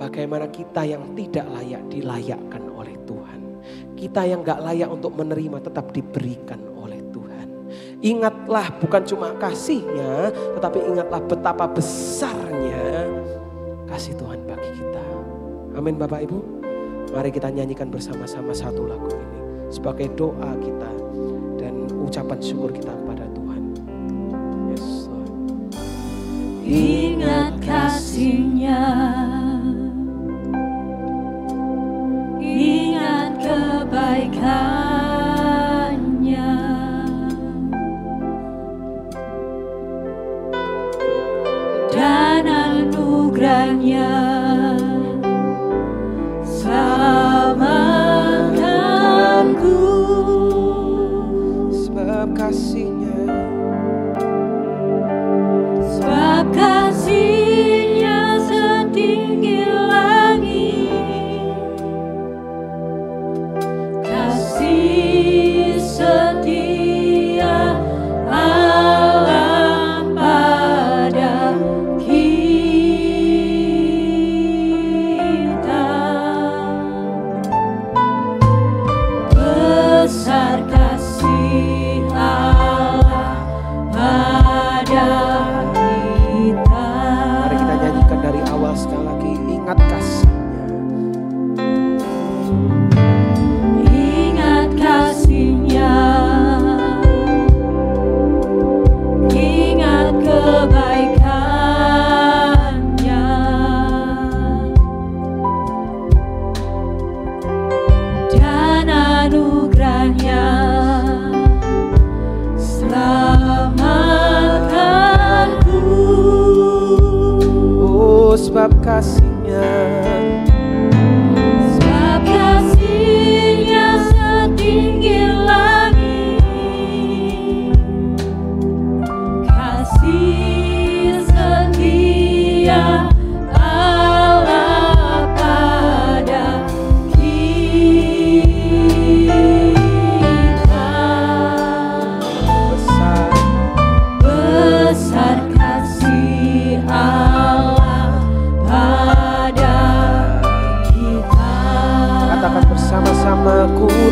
bagaimana kita yang tidak layak dilayakkan oleh Tuhan. Kita yang gak layak untuk menerima tetap diberikan oleh Tuhan. Ingatlah bukan cuma kasihnya, tetapi ingatlah betapa besarnya kasih Tuhan bagi kita. Amin Bapak Ibu. Mari kita nyanyikan bersama-sama satu lagu ini sebagai doa kita dan ucapan syukur kita kepada Tuhan. Yes, Lord. Ingat kasih-Nya, ingat kebaikan-Nya, dan anugerah-Nya selamatkanku. Sebab kasih-Nya, sebab kasih-Nya setia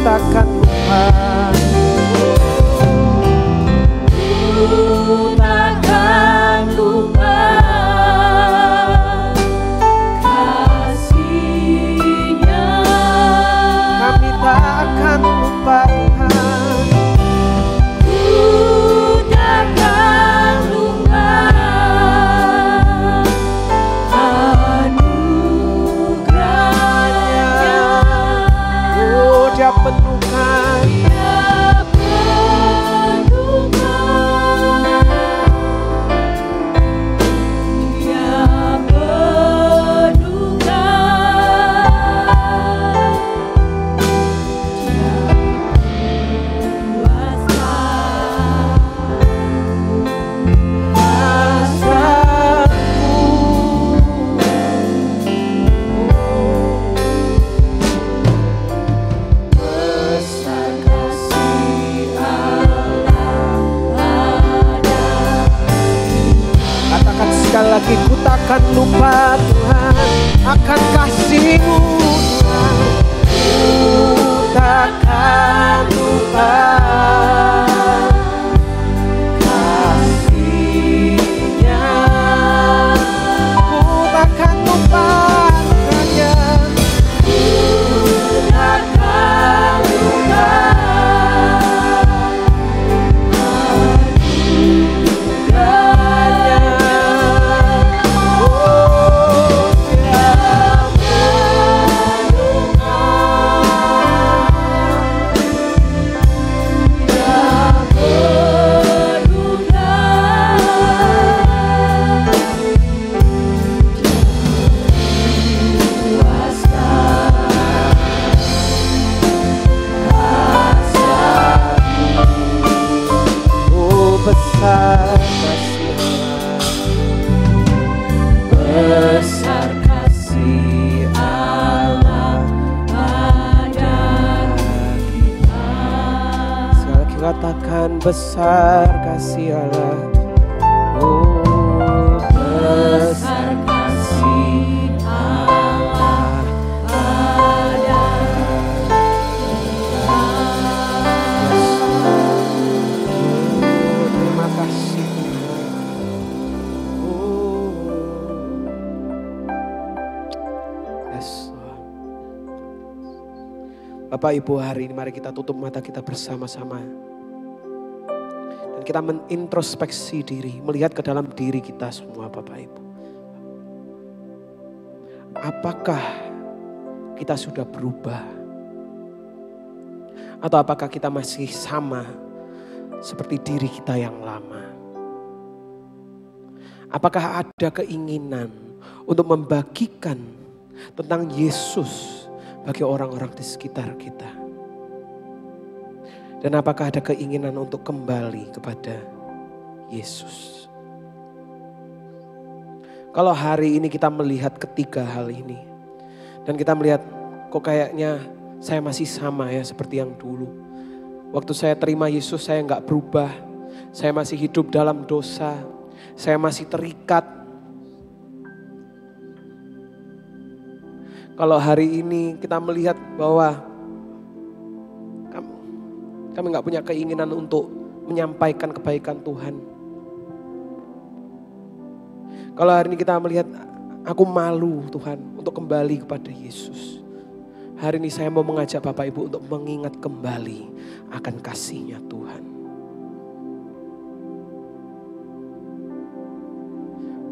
takkan lupa. Ku takkan lupa kasih-Nya. Kami takkan lupa Tuhan. Ku takkan lupa anugerah-Nya. Oh, Dia penuhkan. Sekali lagi, ku takkan lupa Tuhan akan kasih-Mu Tuhan. Ku takkan lupa kasih-Nya. Ku takkan lupa anugerah-Nya. Ku takkan lupa anugerah-Nya. Besar kasih Allah, besar kasih Allah pada kita. Sekali lagi katakan besar kasih Allah. Oh, besar kasih Allah pada kita. Terima kasih Tuhan. Yes, Tuhan. Bapak Ibu, hari ini mari kita tutup mata kita bersama-sama. Dan kita menintrospeksi diri, melihat ke dalam diri kita semua Bapak Ibu. Apakah kita sudah berubah? Atau apakah kita masih sama seperti diri kita yang lama? Apakah ada keinginan untuk membagikan tentang Yesus bagi orang-orang di sekitar kita? Dan apakah ada keinginan untuk kembali kepada Yesus? Kalau hari ini kita melihat ketiga hal ini, dan kita melihat kok kayaknya saya masih sama ya seperti yang dulu. Waktu saya terima Yesus saya nggak berubah, saya masih hidup dalam dosa, saya masih terikat. Kalau hari ini kita melihat bahwa kami nggak punya keinginan untuk menyampaikan kebaikan Tuhan. Kalau hari ini kita melihat aku malu Tuhan untuk kembali kepada Yesus. Hari ini saya mau mengajak Bapak Ibu untuk mengingat kembali akan kasih-Nya Tuhan.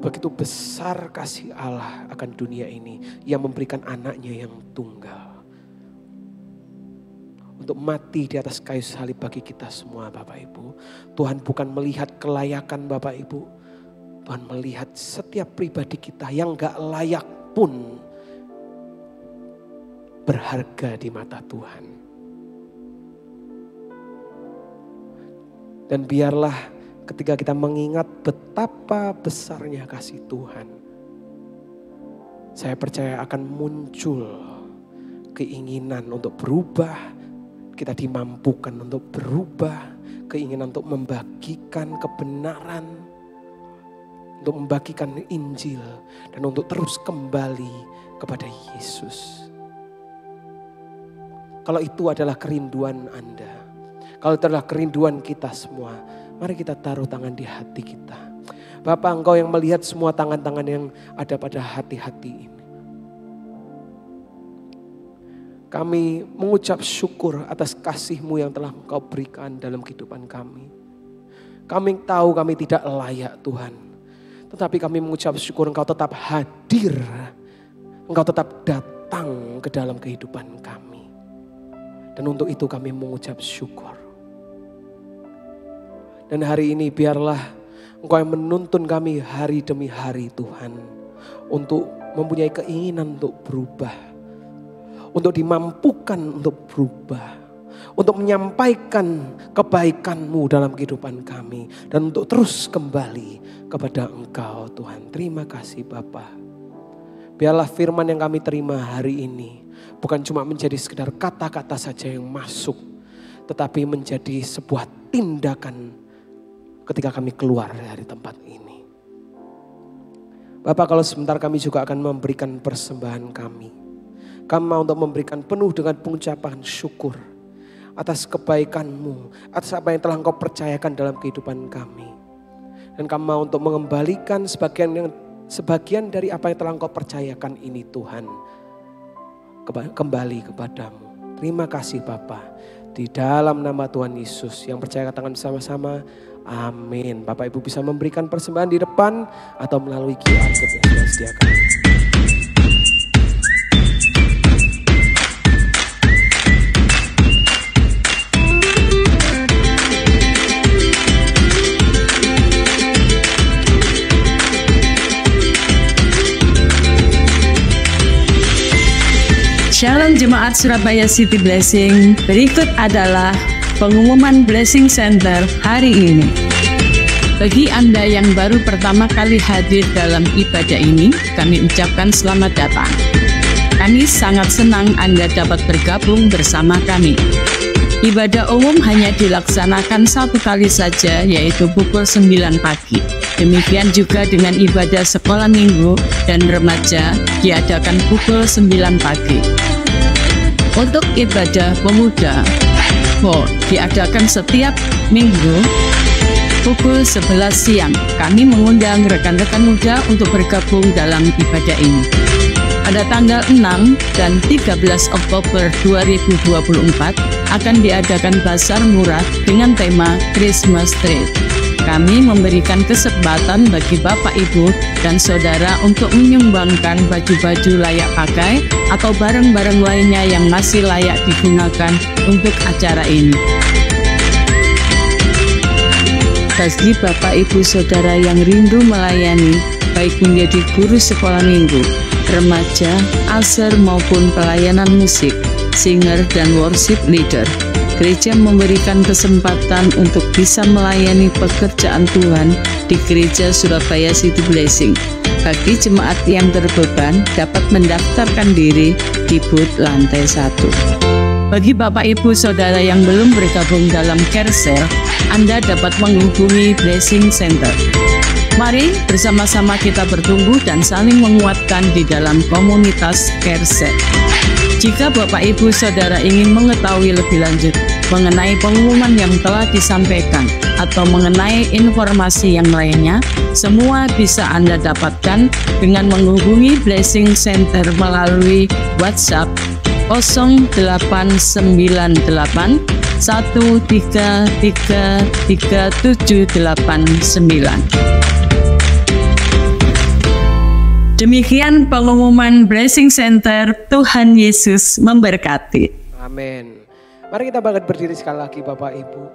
Begitu besar kasih Allah akan dunia ini yang memberikan anaknya yang tunggal. Untuk mati di atas kayu salib bagi kita semua Bapak Ibu. Tuhan bukan melihat kelayakan Bapak Ibu. Tuhan melihat setiap pribadi kita yang gak layak pun berharga di mata Tuhan. Dan biarlah ketika kita mengingat betapa besarnya kasih Tuhan, saya percaya akan muncul keinginan untuk berubah, kita dimampukan untuk berubah, keinginan untuk membagikan kebenaran, untuk membagikan Injil, dan untuk terus kembali kepada Yesus. Kalau itu adalah kerinduan Anda, kalau itu adalah kerinduan kita semua, mari kita taruh tangan di hati kita. Bapa, Engkau yang melihat semua tangan-tangan yang ada pada hati-hati ini. Kami mengucap syukur atas kasih-Mu yang telah Engkau berikan dalam kehidupan kami. Kami tahu kami tidak layak Tuhan. Tetapi kami mengucap syukur Engkau tetap hadir. Engkau tetap datang ke dalam kehidupan kami. Dan untuk itu kami mengucap syukur. Dan hari ini biarlah Engkau yang menuntun kami hari demi hari Tuhan. Untuk mempunyai keinginan untuk berubah. Untuk dimampukan untuk berubah. Untuk menyampaikan kebaikan-Mu dalam kehidupan kami. Dan untuk terus kembali kepada Engkau Tuhan. Terima kasih Bapa. Biarlah firman yang kami terima hari ini bukan cuma menjadi sekedar kata-kata saja yang masuk. Tetapi menjadi sebuah tindakan ketika kami keluar dari tempat ini. Bapak, kalau sebentar kami juga akan memberikan persembahan kami. Kami mau untuk memberikan penuh dengan pengucapan syukur atas kebaikan-Mu, atas apa yang telah Engkau percayakan dalam kehidupan kami. Dan kami mau untuk mengembalikan sebagian dari apa yang telah Engkau percayakan ini Tuhan. Kembali kepadamu. Terima kasih Bapa. Di dalam nama Tuhan Yesus yang percaya katakan bersama-sama. Amin. Bapak Ibu bisa memberikan persembahan di depan atau melalui QR Code yang sudah disediakan. Shalom Jemaat Surabaya City Blessing. Berikut adalah pengumuman Blessing Center hari ini. Bagi Anda yang baru pertama kali hadir dalam ibadah ini, kami ucapkan selamat datang. Kami sangat senang Anda dapat bergabung bersama kami. Ibadah umum hanya dilaksanakan satu kali saja, yaitu pukul 9 pagi. Demikian juga dengan ibadah sekolah minggu dan remaja diadakan pukul 9 pagi. Untuk ibadah pemuda, diadakan setiap minggu pukul 11 siang. Kami mengundang rekan-rekan muda untuk bergabung dalam ibadah ini. Pada tanggal 6 dan 13 Oktober 2024 akan diadakan bazar murah dengan tema Christmas Tree. Kami memberikan kesempatan bagi Bapak, Ibu, dan Saudara untuk menyumbangkan baju-baju layak pakai atau barang-barang lainnya yang masih layak digunakan untuk acara ini. Bagi Bapak, Ibu, Saudara yang rindu melayani, baik menjadi guru sekolah minggu, remaja, usher maupun pelayanan musik, singer, dan worship leader, gereja memberikan kesempatan untuk bisa melayani pekerjaan Tuhan di Gereja Surabaya City Blessing. Bagi jemaat yang berbeban dapat mendaftarkan diri di booth lantai 1. Bagi Bapak, Ibu, Saudara yang belum bergabung dalam Care Cell, Anda dapat menghubungi Blessing Center. Mari bersama-sama kita bertumbuh dan saling menguatkan di dalam komunitas Care Cell. Jika Bapak, Ibu, Saudara ingin mengetahui lebih lanjut mengenai pengumuman yang telah disampaikan atau mengenai informasi yang lainnya, semua bisa Anda dapatkan dengan menghubungi Blessing Center melalui WhatsApp 0898 1333789. Demikian pengumuman Blessing Center. Tuhan Yesus memberkati. Amin. Mari kita bangkit berdiri sekali lagi Bapak Ibu.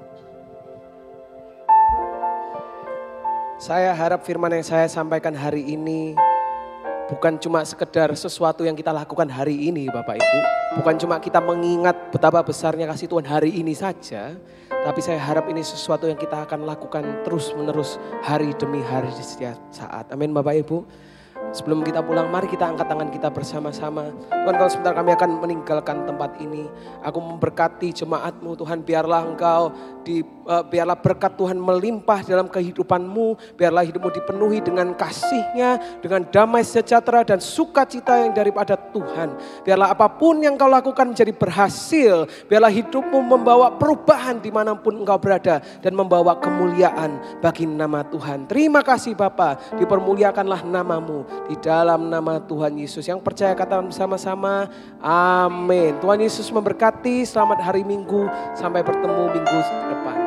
Saya harap firman yang saya sampaikan hari ini bukan cuma sekedar sesuatu yang kita lakukan hari ini Bapak Ibu. Bukan cuma kita mengingat betapa besarnya kasih Tuhan hari ini saja. Tapi saya harap ini sesuatu yang kita akan lakukan terus menerus hari demi hari di setiap saat. Amin Bapak Ibu. Sebelum kita pulang, mari kita angkat tangan kita bersama-sama. Tuhan, kalau sebentar kami akan meninggalkan tempat ini. Aku memberkati jemaat-Mu Tuhan, biarlah Engkau, biarlah berkat Tuhan melimpah dalam kehidupan-Mu. Biarlah hidup-Mu dipenuhi dengan kasih-Nya, dengan damai sejahtera dan sukacita yang daripada Tuhan. Biarlah apapun yang Kau lakukan menjadi berhasil. Biarlah hidup-Mu membawa perubahan dimanapun Engkau berada dan membawa kemuliaan bagi nama Tuhan. Terima kasih Bapa, dipermuliakanlah nama-Mu. Di dalam nama Tuhan Yesus. Yang percaya katakan bersama-sama, amin. Tuhan Yesus memberkati, selamat hari Minggu, sampai bertemu minggu depan.